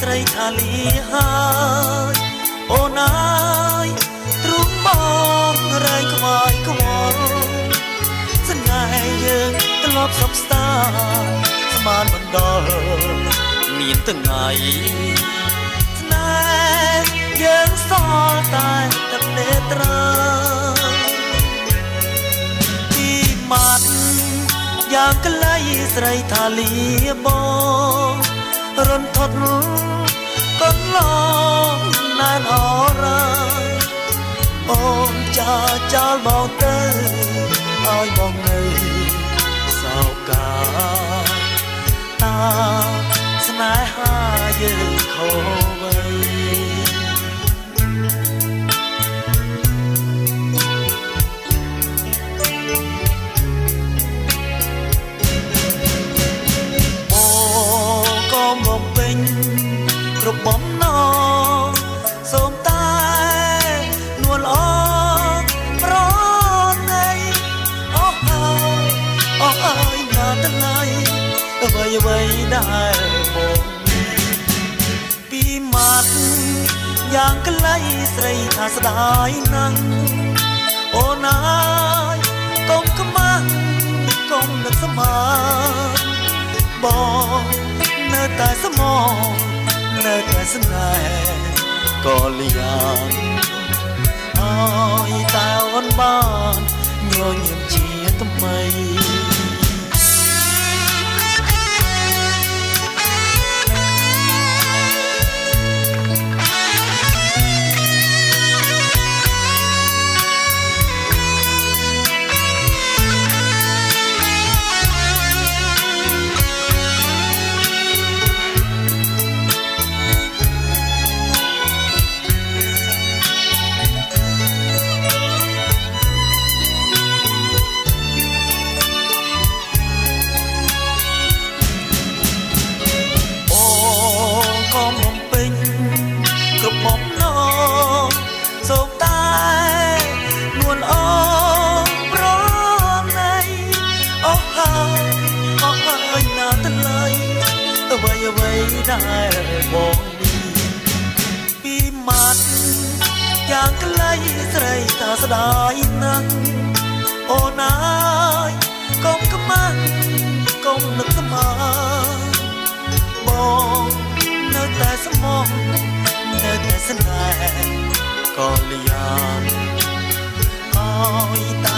ស្រីថាលីហើយអូនអើយទ្រូងបងរែងខ្វាយខ្វល់សង្ហែយើងធ្លាប់សពស្តាស្មានមិនដល់មានថ្ងៃស្នេហ៍យើងសល់តែទឹកនេត្រាពីមាត់យ៉ាងក្លៃស្រីថាលីបងរន្ធត់កន្លងណែនអរ៉ាអូនចាចោលបងទៅឲ្យបងនៅសោកាតាស្នេហាយើងខូចໄວគ្រប់បំណងសូមតែនួនអងប្រណីអស់ហើយណាស់ថ្លៃអ្វីដែលបងពីមាត់យ៉ាងក្លៃស្រីថាស្ដាយណាស់អូនអើយកុំខ្មាស់កុំនឹកស្មានបងនៅតែស្មោះនៅតែស្នេហ៍ក៏លៀងអើយតែអូនបានញញឹមជាថ្មីបំណងសូមតែនួនអងប្រណីអស់ហើយណាស់ថ្លៃអ្វីដែលបងនេះពីមាត់យ៉ាងក្លៃស្រីថាស្ដាយណាស់អូនអើយកុំខ្មាស់កុំនឹកស្មានបងនៅតែស្មោះនៅតែស្នេហ៍ក៏លៀងអើយតែ